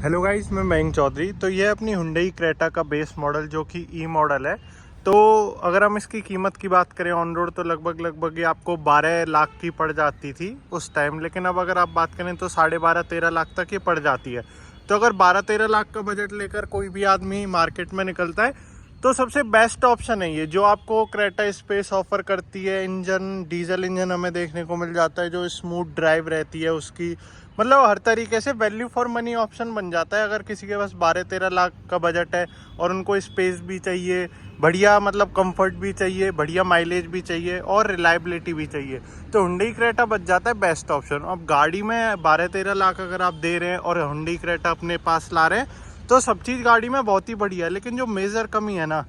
Hello guys, मैं मयंक चौधरी। तो ये अपनी हुंडई क्रेटा का बेस मॉडल जो कि ई मॉडल है। तो अगर हम इसकी कीमत की बात करें ऑन रोड तो लगभग ये आपको 12 लाख की पड़ जाती थी उस टाइम, लेकिन अब अगर आप बात करें तो 12.5-13 लाख तक ये पड़ जाती है। तो अगर 12-13 लाख का बजट लेकर कोई भी आदमी मार्केट में निकलता है तो सबसे बेस्ट ऑप्शन है ये, जो आपको क्रेटा स्पेस ऑफर करती है। इंजन डीजल इंजन हमें देखने को मिल जाता है, जो स्मूथ ड्राइव रहती है उसकी, मतलब हर तरीके से वैल्यू फॉर मनी ऑप्शन बन जाता है। अगर किसी के पास 12-13 लाख का बजट है और उनको स्पेस भी चाहिए, बढ़िया मतलब कंफर्ट भी चाहिए, बढ़िया माइलेज भी चाहिए और रिलायबिलिटी भी चाहिए, तो हुंडई क्रेटा बच जाता है बेस्ट ऑप्शन। अब गाड़ी में 12-13 लाख अगर आप दे रहे हैं और हुंडई क्रेटा अपने पास ला रहे हैं तो सब चीज़ गाड़ी में बहुत ही बढ़िया है। लेकिन जो मेजर कमी है ना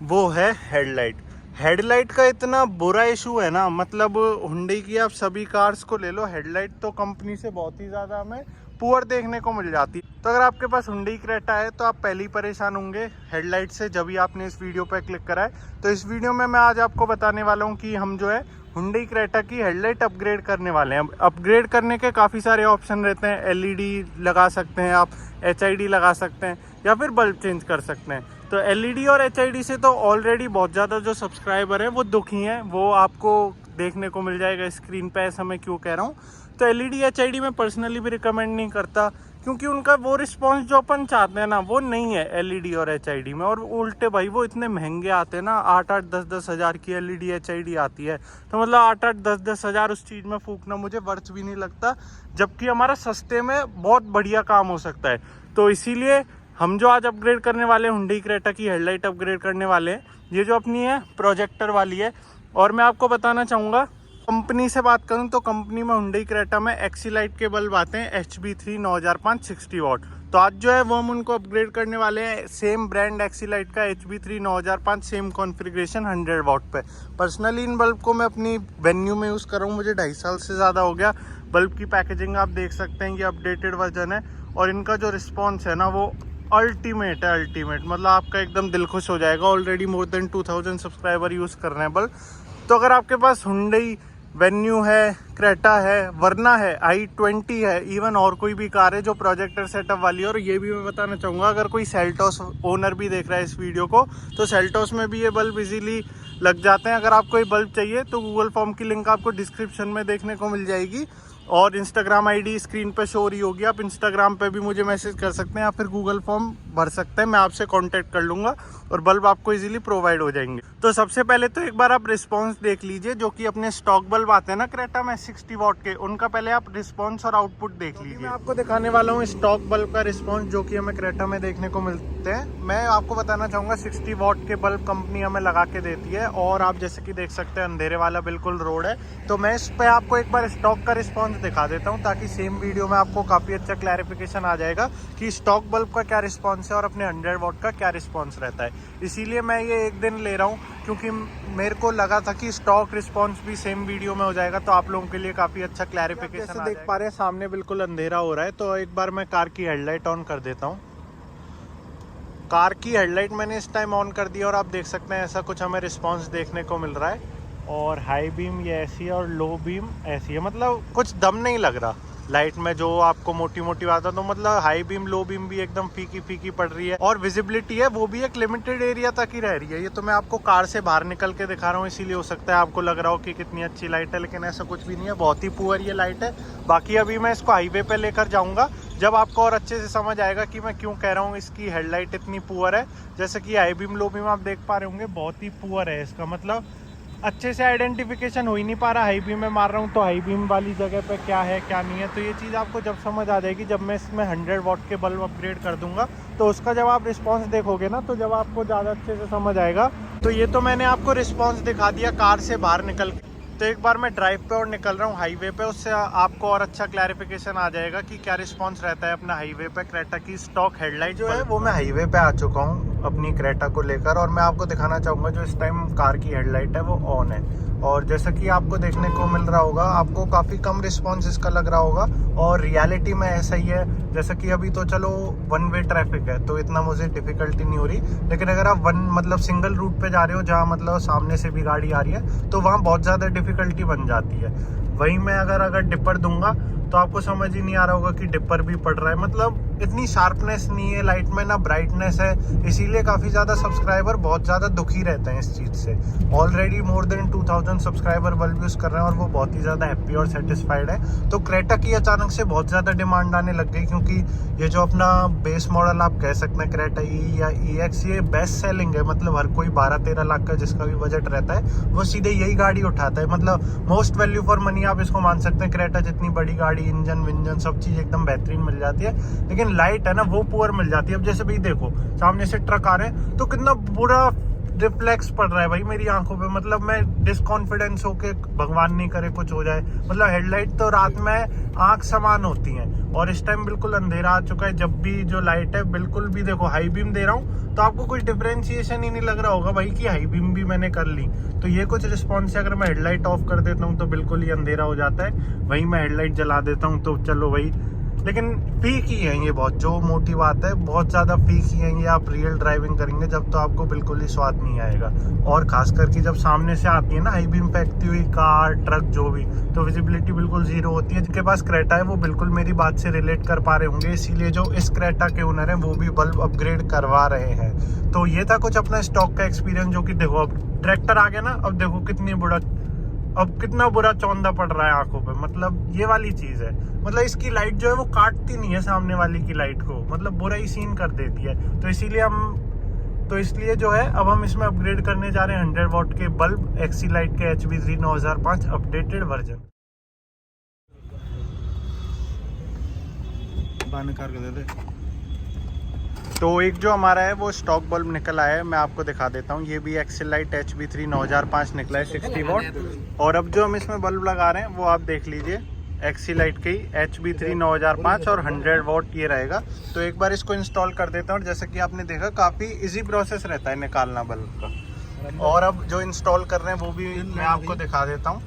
वो है हेडलाइट। हेडलाइट का इतना बुरा इशू है ना, मतलब हुंडई की आप सभी कार्स को ले लो, हेडलाइट तो कंपनी से बहुत ही ज़्यादा हमें पुअर देखने को मिल जाती है। तो अगर आपके पास हुंडई क्रेटा है तो आप पहले ही परेशान होंगे हेडलाइट से जब भी आपने इस वीडियो पर क्लिक करा है। तो इस वीडियो में मैं आज आपको बताने वाला हूँ कि हम जो है हुंडई क्रेटा की हेडलाइट अपग्रेड करने वाले हैं। अपग्रेड करने के काफ़ी सारे ऑप्शन रहते हैं। एलईडी लगा सकते हैं आप, एचआईडी लगा सकते हैं या फिर बल्ब चेंज कर सकते हैं। तो एलईडी और एचआईडी से तो ऑलरेडी बहुत ज़्यादा जो सब्सक्राइबर हैं वो दुखी हैं, वो आपको देखने को मिल जाएगा स्क्रीन पे। ऐसा मैं क्यों कह रहा हूँ, तो एलईडी एचआईडी मैं पर्सनली भी रिकमेंड नहीं करता, क्योंकि उनका वो रिस्पॉन्स जो अपन चाहते हैं ना वो नहीं है एलईडी और एचआईडी में। और उल्टे भाई वो इतने महंगे आते हैं ना, 8-8, 10-10 हज़ार की एलईडी एचआईडी आती है। तो मतलब 8-8, 10-10 हज़ार उस चीज़ में फूकना मुझे वर्थ भी नहीं लगता, जबकि हमारा सस्ते में बहुत बढ़िया काम हो सकता है। तो इसीलिए हम जो आज अपग्रेड करने वाले हैं हुंडई क्रेटा की हेडलाइट अपग्रेड करने वाले हैं, ये जो अपनी है प्रोजेक्टर वाली है। और मैं आपको बताना चाहूँगा, कंपनी से बात करूं तो कंपनी में हुंडई क्रेटा में एक्सीलाइट के बल्ब आते हैं HB3 9005 60 वाट। तो आज जो है वो हम उनको अपग्रेड करने वाले हैं सेम ब्रांड एक्सीलाइट का HB3 9005 सेम कॉन्फ़िगरेशन 100 वाट पे। पर्सनली इन बल्ब को मैं अपनी वेन्यू में यूज़ कर रहा हूँ, मुझे 2.5 साल से ज़्यादा हो गया। बल्ब की पैकेजिंग आप देख सकते हैं, ये अपडेटेड वर्जन है और इनका जो रिस्पॉन्स है ना वो अल्टीमेट है, अल्टीमेट। मतलब आपका एकदम दिल खुश हो जाएगा। Already more than 2000 subscriber use कर रहे हैं बल्ब। तो अगर आपके पास हुंडई वेन्यू है, क्रेटा है, वरना है i20 है, इवन और कोई भी कार है जो प्रोजेक्टर सेटअप वाली है। और ये भी मैं बताना चाहूँगा, अगर कोई सेल्टोस ओनर भी देख रहा है इस वीडियो को तो सेल्टोस में भी ये बल्ब इजीली लग जाते हैं। अगर आपको ये बल्ब चाहिए तो गूगल फॉर्म की लिंक आपको डिस्क्रिप्शन में देखने को मिल जाएगी और इंस्टाग्राम आईडी स्क्रीन पे शो रही होगी। आप इंस्टाग्राम पे भी मुझे मैसेज कर सकते हैं या फिर गूगल फॉर्म भर सकते हैं, मैं आपसे कांटेक्ट कर लूँगा और बल्ब आपको इजीली प्रोवाइड हो जाएंगे। तो सबसे पहले तो एक बार आप रिस्पांस देख लीजिए, जो कि अपने स्टॉक बल्ब आते हैं ना क्रेटा में 60 वाट के, उनका पहले आप रिस्पांस और आउटपुट देख लीजिए। मैं आपको दिखाने वाला हूँ स्टॉक बल्ब का रिस्पांस जो कि हमें क्रेटा में देखने को मिलते हैं। मैं आपको बताना चाहूँगा 60 वाट के बल्ब कंपनी हमें लगा के देती है और आप जैसे कि देख सकते हैं अंधेरे वाला बिल्कुल रोड है। तो मैं इस पर आपको एक बार स्टॉक का रिस्पॉन्स दिखा देता हूँ ताकि सेम वीडियो में आपको काफ़ी अच्छा क्लैरिफिकेशन आ जाएगा कि स्टॉक बल्ब का क्या रिस्पॉन्स है और अपने 100 वाट का क्या रिस्पॉन्स रहता है। इसीलिए मैं ये एक दिन ले रहा हूँ क्योंकि मेरे को लगा था कि स्टॉक रिस्पॉन्स भी सेम वीडियो में हो जाएगा तो आप लोगों के लिए काफ़ी अच्छा क्लैरिफिकेशन जैसे देख पा रहे हैं सामने बिल्कुल अंधेरा हो रहा है। तो एक बार मैं कार की हेडलाइट ऑन कर देता हूँ। कार की हेडलाइट मैंने इस टाइम ऑन कर दिया और आप देख सकते हैं ऐसा कुछ हमें रिस्पॉन्स देखने को मिल रहा है। और हाई बीम ये ऐसी है और लो बीम ऐसी है, मतलब कुछ दम नहीं लग रहा लाइट में जो आपको मोटी मोटी बात है। तो मतलब हाई बीम लो बीम भी एकदम फीकी फीकी पड़ रही है और विजिबिलिटी है वो भी एक लिमिटेड एरिया तक ही रह रही है। ये तो मैं आपको कार से बाहर निकल के दिखा रहा हूँ, इसीलिए हो सकता है आपको लग रहा हो कि कितनी अच्छी लाइट है, लेकिन ऐसा कुछ भी नहीं है, बहुत ही पुअर ये लाइट है। बाकी अभी मैं इसको हाईवे पे लेकर जाऊँगा, जब आपको और अच्छे से समझ आएगा कि मैं क्यों कह रहा हूँ इसकी हेडलाइट इतनी पुअर है। जैसे कि हाई बीम लो बीम आप देख पा रहे होंगे बहुत ही पुअर है, इसका मतलब अच्छे से आइडेंटिफिकेशन हो ही नहीं पा रहा। हाई बीम में मार रहा हूँ तो हाई बीम वाली जगह पे क्या है क्या नहीं है, तो ये चीज़ आपको जब समझ आ जाएगी, जब मैं इसमें 100 वाट के बल्ब अपग्रेड कर दूंगा तो उसका जब आप रिस्पांस देखोगे ना तो जब आपको ज़्यादा अच्छे से समझ आएगा। तो ये तो मैंने आपको रिस्पांस दिखा दिया कार से बाहर निकल के। तो एक बार मैं ड्राइव पे और निकल रहा हूँ हाईवे पे, उससे आपको और अच्छा क्लैरिफिकेशन आ जाएगा कि क्या रिस्पांस रहता है अपना हाईवे पे। क्रेटा की स्टॉक हेडलाइट जो है वो मैं हाईवे पे आ चुका हूँ अपनी क्रेटा को लेकर और मैं आपको दिखाना चाहूँगा जो इस टाइम कार की हेडलाइट है वो ऑन है। और जैसा कि आपको देखने को मिल रहा होगा, आपको काफ़ी कम रिस्पॉन्स इसका लग रहा होगा और रियलिटी में ऐसा ही है। जैसा कि अभी तो चलो वन वे ट्रैफिक है तो इतना मुझे डिफिकल्टी नहीं हो रही, लेकिन अगर आप मतलब सिंगल रूट पे जा रहे हो जहाँ मतलब सामने से भी गाड़ी आ रही है तो वहाँ बहुत ज़्यादा डिफिकल्टी बन जाती है। वहीं मैं अगर डिपर दूंगा तो आपको समझ ही नहीं आ रहा होगा कि डिपर भी पड़ रहा है। मतलब इतनी शार्पनेस नहीं है लाइट में, ना ब्राइटनेस है, इसीलिए काफ़ी ज़्यादा सब्सक्राइबर बहुत ज़्यादा दुखी रहते हैं इस चीज़ से। Already more than 2000 subscriber bulb use कर रहे हैं और वो बहुत ही ज़्यादा हैप्पी और सेटिस्फाइड है। तो क्रेटा की अचानक से बहुत ज़्यादा डिमांड आने लग गई, क्योंकि ये जो अपना बेस मॉडल आप कह सकते हैं क्रेटा ई या EX, ये बेस्ट सेलिंग है। मतलब हर कोई 12-13 लाख का जिसका भी बजट रहता है वो सीधे यही गाड़ी उठाता है। मतलब मोस्ट वैल्यू फॉर मनी आप इसको मान सकते हैं। क्रेटा जितनी बड़ी गाड़ी, इंजन विंजन सब चीज़ एकदम बेहतरीन मिल जाती है, लेकिन लाइट है ना वो पुअर मिल जाती है। अब जैसे भाई देखो सामने से ट्रक आ रहे हैं तो कितना बुरा रिफ्लेक्स पड़ रहा है भाई मेरी आंखों पे। मतलब मैं डिसकॉन्फिडेंस होके, भगवान नहीं करे कुछ हो जाए। मतलब हेडलाइट तो रात में आंख समान होती हैं और इस टाइम बिल्कुल अंधेरा आ चुका है। जब भी जो लाइट है बिल्कुल भी देखो हाई बीम दे रहा हूँ तो आपको कुछ डिफरेंशिएशन ही नहीं लग रहा होगा भाई कि हाई बीम भी मैंने कर ली। तो ये कुछ रिस्पॉन्स है। अगर मैं हेडलाइट ऑफ कर देता हूँ तो बिल्कुल ही अंधेरा हो जाता है, वहीं मैं हेडलाइट जला देता हूँ तो चलो भाई। लेकिन फीक ही है ये बहुत, जो मोटी बात है, बहुत ज़्यादा फीक ही है ये। आप रियल ड्राइविंग करेंगे जब तो आपको बिल्कुल ही स्वाद नहीं आएगा। और खास करके जब सामने से आती है ना हाई बीम फेंकती हुई कार, ट्रक जो भी, तो विजिबिलिटी बिल्कुल जीरो होती है। जिनके पास क्रेटा है वो बिल्कुल मेरी बात से रिलेट कर पा रहे होंगे, इसीलिए जो इस क्रेटा के ओनर हैं वो भी बल्ब अपग्रेड करवा रहे हैं। तो ये था कुछ अपना स्टॉक का एक्सपीरियंस, जो कि देखो अब ट्रैक्टर आ गया ना, अब देखो कितना बुरा चौंधा पड़ रहा है आंखों पे। मतलब ये वाली चीज है। मतलब इसकी लाइट जो है वो काटती नहीं है सामने वाली की लाइट को, मतलब बुरा ही सीन कर देती है। तो इसलिए जो है अब हम इसमें अपग्रेड करने जा रहे हैं 100 वॉट के बल्ब, एक्सी लाइट के HB3 9005 अपडेटेड वर्जन। तो एक जो हमारा है वो स्टॉक बल्ब निकल आया है, मैं आपको दिखा देता हूँ। ये भी एक्सी लाइट HB3 9005 निकला है 60 वॉट। और अब जो हम इसमें बल्ब लगा रहे हैं वो आप देख लीजिए, एक्सी लाइट की HB3 9005 और 100 वॉट ये रहेगा। तो एक बार इसको इंस्टॉल कर देता हूँ। और जैसे कि आपने देखा काफ़ी इजी प्रोसेस रहता है निकालना बल्ब का। और अब जो इंस्टॉल कर रहे हैं वो भी मैं आपको दिखा देता हूँ।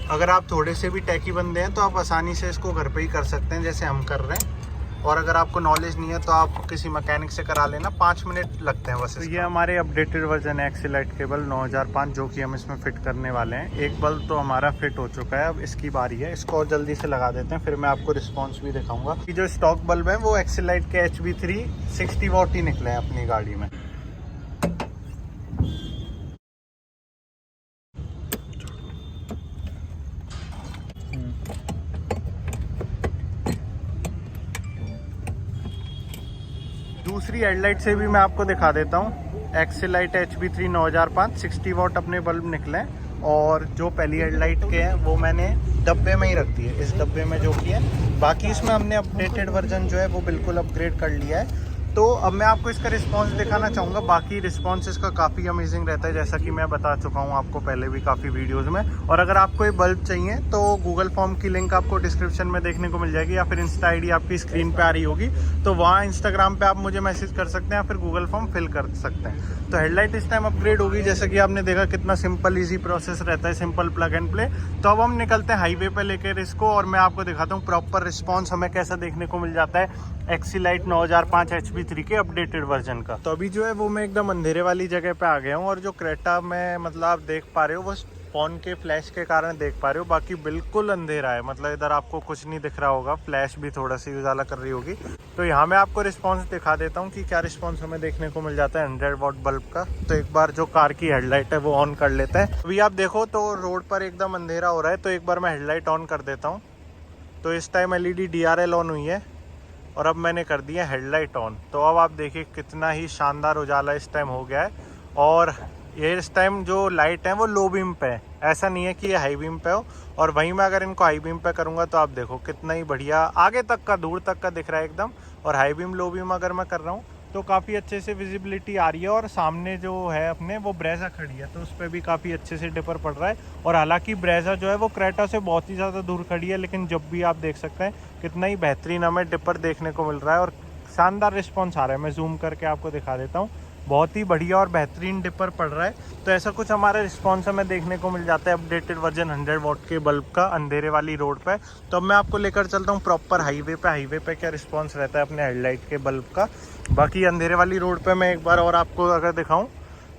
अगर आप थोड़े से भी टेकी बंदे हैं तो आप आसानी से इसको घर पे ही कर सकते हैं जैसे हम कर रहे हैं। और अगर आपको नॉलेज नहीं है तो आप किसी मैकेनिक से करा लेना, 5 मिनट लगते हैं बस। तो ये हमारे अपडेटेड वर्जन है एक्सी लाइट केबल 9005, जो कि हम इसमें फिट करने वाले हैं। एक बल्ब तो हमारा फिट हो चुका है, अब इसकी बारी है। इसको और जल्दी से लगा देते हैं, फिर मैं आपको रिस्पॉन्स भी दिखाऊंगा। जो स्टॉक बल्ब है वो एक्सी लाइट के HB3 60 वॉट ही निकले हैं अपनी गाड़ी में। दूसरी हेडलाइट से भी मैं आपको दिखा देता हूँ। एक्सी लाइट HB3 9005 60 वॉट अपने बल्ब निकले हैं। और जो पहली हेडलाइट के हैं वो मैंने डब्बे में ही रख दी है, इस डब्बे में जो कि है। बाकी इसमें हमने अपडेटेड वर्जन जो है वो बिल्कुल अपग्रेड कर लिया है। तो अब मैं आपको इसका रिस्पांस दिखाना चाहूँगा। बाकी रिस्पांस इसका काफ़ी अमेजिंग रहता है, जैसा कि मैं बता चुका हूँ आपको पहले भी काफ़ी वीडियोस में। और अगर आपको ये बल्ब चाहिए तो गूगल फॉर्म की लिंक आपको डिस्क्रिप्शन में देखने को मिल जाएगी, या फिर इंस्टा ID आपकी स्क्रीन पे आ रही होगी, तो वहाँ इंस्टाग्राम पे आप मुझे मैसेज कर सकते हैं या फिर गूगल फॉर्म फिल कर सकते हैं। तो हेडलाइट इस टाइम अपग्रेड होगी, जैसा कि आपने देखा कितना सिंपल ईजी प्रोसेस रहता है, सिंपल प्लग एंड प्ले। तो अब हम निकलते हैं हाईवे पे लेकर इसको, और मैं आपको दिखाता हूँ प्रॉपर रिस्पॉन्स हमें कैसा देखने को मिल जाता है एक्सी लाइट 9005 HB3 के अपडेटेड वर्जन का। तो अभी जो है वो मैं एकदम अंधेरे वाली जगह पे आ गया हूँ, और जो क्रेटा में मतलब आप देख पा रहे हो वो फोन के फ्लैश के कारण देख पा रहे हो, बाकी बिल्कुल अंधेरा है। मतलब इधर आपको कुछ नहीं दिख रहा होगा, फ्लैश भी थोड़ा सी उजाला कर रही होगी। तो यहाँ मैं आपको रिस्पॉन्स दिखा देता हूँ कि क्या रिस्पॉन्स हमें देखने को मिल जाता है 100 वॉट बल्ब का। तो एक बार जो कार की हेडलाइट है वो ऑन कर लेते हैं। अभी आप देखो तो रोड पर एकदम अंधेरा हो रहा है, तो एक बार मैं हेडलाइट ऑन कर देता हूँ। तो इस टाइम LED DRL ऑन हुई है और अब मैंने कर दिया हेडलाइट ऑन। तो अब आप देखिए कितना ही शानदार उजाला इस टाइम हो गया है। और ये इस टाइम जो लाइट है वो लो बीम पे है, ऐसा नहीं है कि ये हाई बीम पे हो। और वहीं मैं अगर इनको हाई बीम पे करूँगा तो आप देखो कितना ही बढ़िया आगे तक का, दूर तक का दिख रहा है एकदम। और हाई बीम लो बीम अगर मैं कर रहा हूँ तो काफ़ी अच्छे से विजिबिलिटी आ रही है। और सामने जो है अपने वो ब्रेजा खड़ी है, तो उस पर भी काफ़ी अच्छे से डिपर पड़ रहा है। और हालांकि ब्रेजा जो है वो क्रेटा से बहुत ही ज़्यादा दूर खड़ी है, लेकिन जब भी आप देख सकते हैं कितना ही बेहतरीन हमें डिपर देखने को मिल रहा है और शानदार रिस्पॉन्स आ रहा है। मैं जूम करके आपको दिखा देता हूँ, बहुत ही बढ़िया और बेहतरीन डिपर पड़ रहा है। तो ऐसा कुछ हमारा रिस्पॉन्स हमें देखने को मिल जाता है अपडेटेड वर्जन 100 वॉट के बल्ब का अंधेरे वाली रोड पे। तो अब मैं आपको लेकर चलता हूँ प्रॉपर हाईवे पे क्या रिस्पॉन्स रहता है अपने हेडलाइट के बल्ब का। बाकी अंधेरे वाली रोड पे मैं एक बार और आपको अगर दिखाऊँ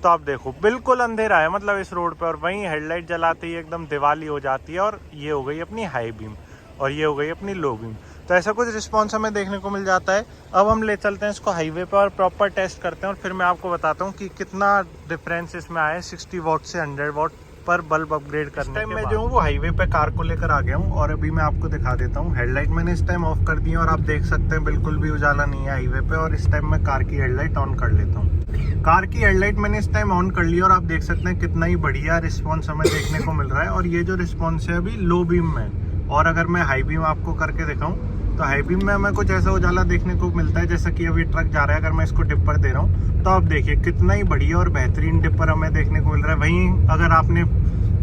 तो आप देखो बिल्कुल अंधेरा है मतलब इस रोड पे, और वहीं हेडलाइट जलाते ही एकदम दिवाली हो जाती है। और ये हो गई अपनी हाई बीम और ये हो गई अपनी लो बीम। तो ऐसा कुछ रिस्पॉन्स हमें देखने को मिल जाता है। अब हम ले चलते हैं इसको हाईवे पे और प्रॉपर टेस्ट करते हैं, और फिर मैं आपको बताता हूँ कि कितना डिफरेंस इसमें आया 60 वॉट से 100 वॉट पर बल्ब अपग्रेड करने के बाद। मैं जो हूँ वो हाईवे पे कार को लेकर आ गया हूँ, और अभी मैं आपको दिखा देता हूँ। हेडलाइट मैंने इस टाइम ऑफ कर दी है और आप देख सकते हैं बिल्कुल भी उजाला नहीं है हाईवे पे। और इस टाइम मैं कार की हेडलाइट ऑन कर लेता हूँ। कार की हेडलाइट मैंने इस टाइम ऑन कर ली और आप देख सकते हैं कितना ही बढ़िया रिस्पॉन्स हमें देखने को मिल रहा है। और ये जो रिस्पॉन्स है अभी लो बीम में, और अगर मैं हाई बीम आपको करके दिखाऊं तो हाई बीम में हमें कुछ ऐसा उजाला देखने को मिलता है जैसा कि अभी ट्रक जा रहा है। अगर मैं इसको डिपर दे रहा हूँ तो आप देखिए कितना ही बढ़िया और बेहतरीन डिपर हमें देखने को मिल रहा है। वहीं अगर आपने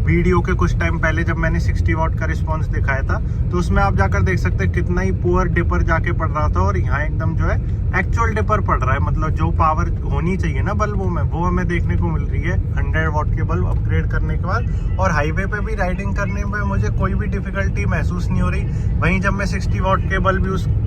वीडियो के कुछ टाइम पहले जब मैंने 60 वॉट का रिस्पांस दिखाया था तो उसमें आप जाकर देख सकते हैं कितना ही पुअर डिपर जाके पड़ रहा था, और यहाँ एकदम जो है एक्चुअल डिपर पड़ रहा है। मतलब जो पावर होनी चाहिए ना बल्बों में वो हमें देखने को मिल रही है 100 वॉट के बल्ब अपग्रेड करने के बाद। और हाईवे पे भी राइडिंग करने में मुझे कोई भी डिफिकल्टी महसूस नहीं हो रही। वहीं जब मैं 60 वॉट के बल्ब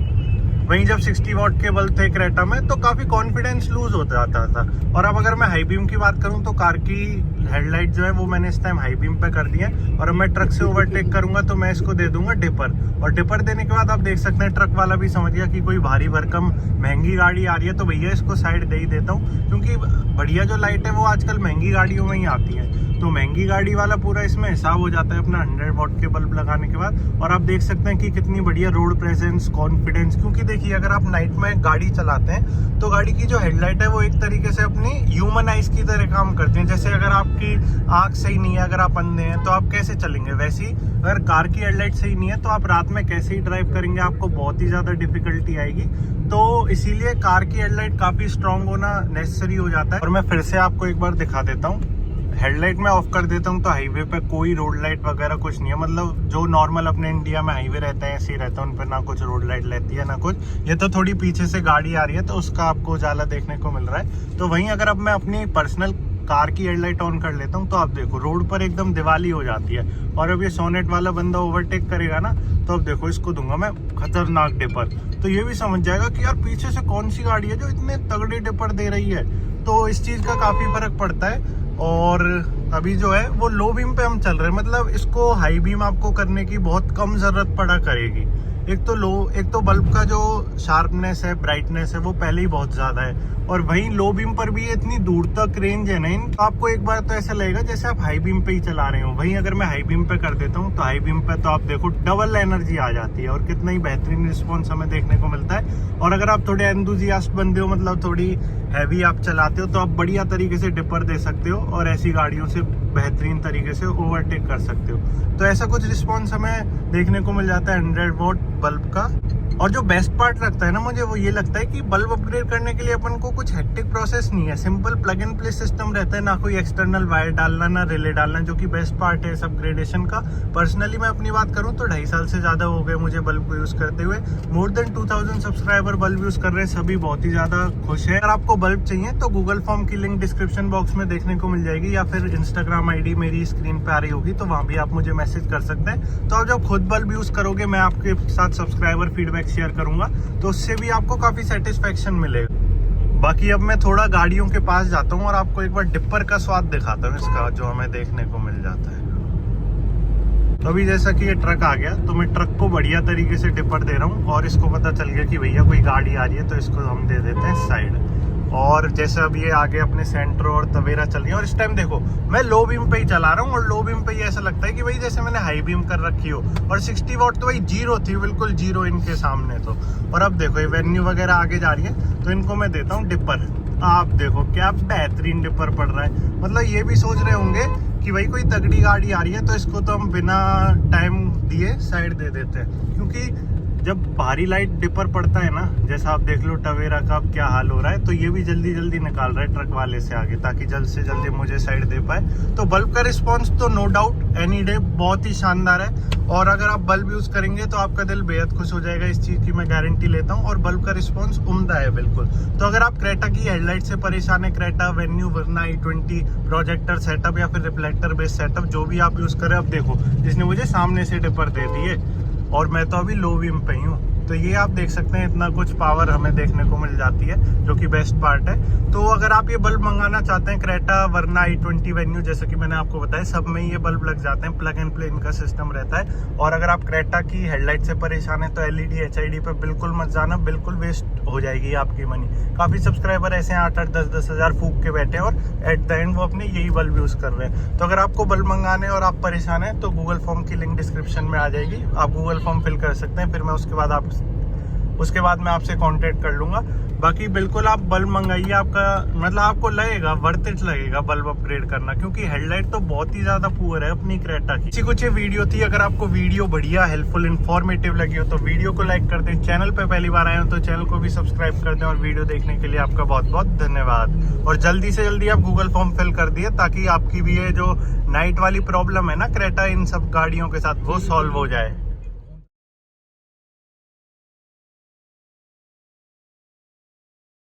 वहीं जब 60 वॉट के बल्ब थे क्रेटा में तो काफ़ी कॉन्फिडेंस लूज हो जाता था। और अब अगर मैं हाई बीम की बात करूं तो कार की हेडलाइट जो है वो मैंने इस टाइम हाई बीम पे कर दी है, और अब मैं ट्रक से ओवरटेक करूंगा तो मैं इसको दे दूंगा डिपर। और डिपर देने के बाद आप देख सकते हैं ट्रक वाला भी समझ गया कि कोई भारी भरकम महंगी गाड़ी आ रही है तो भैया इसको साइड दे ही देता हूँ, क्योंकि बढ़िया जो लाइट है वो आजकल महंगी गाड़ियों में ही आती है। तो महंगी गाड़ी वाला पूरा इसमें हिसाब हो जाता है अपना 100 वॉट के बल्ब लगाने के बाद। और आप देख सकते हैं कि कितनी बढ़िया रोड प्रेजेंस, कॉन्फिडेंस, क्योंकि देखिए अगर आप नाइट में गाड़ी चलाते हैं तो गाड़ी की जो हेडलाइट है वो एक तरीके से अपनी ह्यूमन आइज की तरह काम करती है। जैसे अगर आपकी आंख सही नहीं है, अगर आप अंधे हैं तो आप कैसे चलेंगे, वैसे ही अगर कार की हेडलाइट सही नहीं है तो आप रात में कैसे ही ड्राइव करेंगे, आपको बहुत ही ज़्यादा डिफिकल्टी आएगी। तो इसीलिए कार की हेडलाइट काफ़ी स्ट्रांग होना नेसेसरी हो जाता है। और मैं फिर से आपको एक बार दिखा देता हूँ। हेडलाइट में ऑफ कर देता हूँ तो हाईवे पे कोई रोड लाइट वगैरह कुछ नहीं है। मतलब जो नॉर्मल अपने इंडिया में हाईवे रहते हैं ऐसे ही रहता है, उन पर ना कुछ रोड लाइट रहती है ना कुछ। ये तो थोड़ी पीछे से गाड़ी आ रही है तो उसका आपको उजाला देखने को मिल रहा है। तो वहीं अगर अब मैं अपनी पर्सनल कार की हेडलाइट ऑन कर लेता हूँ तो आप देखो रोड पर एकदम दिवाली हो जाती है। और अब ये सोनेट वाला बंदा ओवरटेक करेगा ना तो अब देखो इसको दूंगा मैं खतरनाक डिपर, तो ये भी समझ जाएगा कि यार पीछे से कौन सी गाड़ी है जो इतने तगड़े डिपर दे रही है। तो इस चीज़ का काफ़ी फर्क पड़ता है। और अभी जो है वो लो बीम पे हम चल रहे हैं, मतलब इसको हाई बीम आपको करने की बहुत कम ज़रूरत पड़ा करेगी। एक तो बल्ब का जो शार्पनेस है, ब्राइटनेस है वो पहले ही बहुत ज़्यादा है, और वहीं लो बीम पर भी इतनी दूर तक रेंज है ना तो आपको एक बार तो ऐसा लगेगा जैसे आप हाई बीम पे ही चला रहे हो। वहीं अगर मैं हाई बीम पे कर देता हूँ तो हाई बीम पे तो आप देखो डबल एनर्जी आ जाती है और कितना ही बेहतरीन रिस्पॉन्स हमें देखने को मिलता है। और अगर आप थोड़े एंथुजियास्ट बंदे हो, मतलब थोड़ी हैवी आप चलाते हो, तो आप बढ़िया तरीके से डिपर दे सकते हो और ऐसी गाड़ियों से बेहतरीन तरीके से ओवरटेक कर सकते हो। तो ऐसा कुछ रिस्पॉन्स हमें देखने को मिल जाता है 100 वॉट बल्ब का। और जो बेस्ट पार्ट लगता है ना मुझे वो ये लगता है कि बल्ब अपग्रेड करने के लिए अपन को कुछ हेक्टिक प्रोसेस नहीं है, simple plug and play system रहता है, ना कोई एक्सटर्नल वायर डालना ना रिले डालना, जो कि बेस्ट पार्ट है इस अपग्रेडेशन का। पर्सनली मैं अपनी बात करूं तो 2.5 साल से ज़्यादा हो गए मुझे बल्ब को यूज़ करते हुए। More than 2000 subscriber bulb use कर रहे हैं, सभी बहुत ही ज़्यादा खुश है। अगर आपको बल्ब चाहिए तो गूगल फॉर्म की लिंक डिस्क्रिप्शन बॉक्स में देखने को मिल जाएगी, या फिर इंस्टाग्राम ID मेरी स्क्रीन पे आ रही होगी तो वहाँ भी आप मुझे मैसेज कर सकते हैं। तो आप जब खुद बल्ब यूज़ करोगे मैं आपके साथ सब्सक्राइबर फीडबैक शेयर करूँगा, तो उससे भी आपको काफ़ी सेटिस्फेक्शन मिलेगा। बाकी अब मैं थोड़ा गाड़ियों के पास जाता हूँ और आपको एक बार डिपर का स्वाद दिखाता हूँ इसका, जो हमें देखने को मिल जाता है। तो अभी जैसा कि ये ट्रक आ गया तो मैं ट्रक को बढ़िया तरीके से डिपर दे रहा हूँ, और इसको पता चल गया कि भैया कोई गाड़ी आ रही है तो इसको हम दे देते हैं साइड। और जैसे अब ये आगे अपने सेंट्रो और तवेरा चल रही है, और इस टाइम देखो मैं लो बीम पे ही चला रहा हूँ, और लो बीम पे ही ऐसा लगता है कि भाई जैसे मैंने हाई बीम कर रखी हो। और 60 वॉट तो भाई जीरो थी, बिल्कुल जीरो इनके सामने तो। और अब देखो ये वेन्यू वगैरह आगे जा रही है तो इनको मैं देता हूँ डिपर। आप देखो क्या बेहतरीन डिपर पड़ रहा है। मतलब ये भी सोच रहे होंगे कि भाई कोई तगड़ी गाड़ी आ रही है तो इसको तो हम बिना टाइम दिए साइड दे देते हैं, क्योंकि जब भारी लाइट डिपर पड़ता है ना, जैसा आप देख लो टवेरा का अब क्या हाल हो रहा है, तो ये भी जल्दी जल्दी निकाल रहा है ट्रक वाले से आगे ताकि जल्द से जल्दी मुझे साइड दे पाए। तो बल्ब का रिस्पांस तो नो डाउट एनी डे बहुत ही शानदार है, और अगर आप बल्ब यूज़ करेंगे तो आपका दिल बेहद खुश हो जाएगा, इस चीज़ की मैं गारंटी लेता हूँ। और बल्ब का रिस्पांस उम्दा है बिल्कुल। तो अगर आप क्रेटा की हेडलाइट से परेशान है, क्रेटा, वेन्यू, वर्ना, i20 प्रोजेक्टर सेटअप या फिर रिफ्लेक्टर बेस्ड सेटअप जो भी आप यूज़ करें, अब देखो इसने मुझे सामने से डिपर दे दी है और मैं तो अभी लो बीम पे ही हूँ। तो ये आप देख सकते हैं इतना कुछ पावर हमें देखने को मिल जाती है, जो कि बेस्ट पार्ट है। तो अगर आप ये बल्ब मंगाना चाहते हैं क्रेटा वरना i20 वेन्यू, जैसे कि मैंने आपको बताया, सब में ये बल्ब लग जाते हैं, प्लग एंड प्ले इनका सिस्टम रहता है। और अगर आप क्रेटा की हेडलाइट से परेशान है तो LED HID पे बिल्कुल मत जाना, बिल्कुल वेस्ट हो जाएगी आपकी मनी। काफ़ी सब्सक्राइबर ऐसे हैं 8-8 10-10 हज़ार फूक के बैठे और एट द एंड वो अपने यही बल्ब यूज़ कर रहे हैं। तो अगर आपको बल्ब मंगाने और आप परेशान हैं तो गूगल फॉर्म की लिंक डिस्क्रिप्शन में आ जाएगी, आप गूगल फॉर्म फिल कर सकते हैं, फिर मैं उसके बाद मैं आपसे कांटेक्ट कर लूँगा। बाकी बिल्कुल आप बल्ब मंगाइए, आपका मतलब आपको लगेगा वर्थ इट लगेगा बल्ब अपग्रेड करना, क्योंकि हेडलाइट तो बहुत ही ज़्यादा पुअर है अपनी क्रेटा की। इसी कुछ ये वीडियो थी। अगर आपको वीडियो बढ़िया हेल्पफुल इन्फॉर्मेटिव लगी हो तो वीडियो को लाइक कर दें, चैनल पे पहली बार आए हो तो चैनल को भी सब्सक्राइब कर दें, और वीडियो देखने के लिए आपका बहुत बहुत धन्यवाद। और जल्दी से जल्दी आप गूगल फॉर्म फिल कर दिए ताकि आपकी भी ये जो नाइट वाली प्रॉब्लम है ना क्रेटा इन सब गाड़ियों के साथ, वो सॉल्व हो जाए।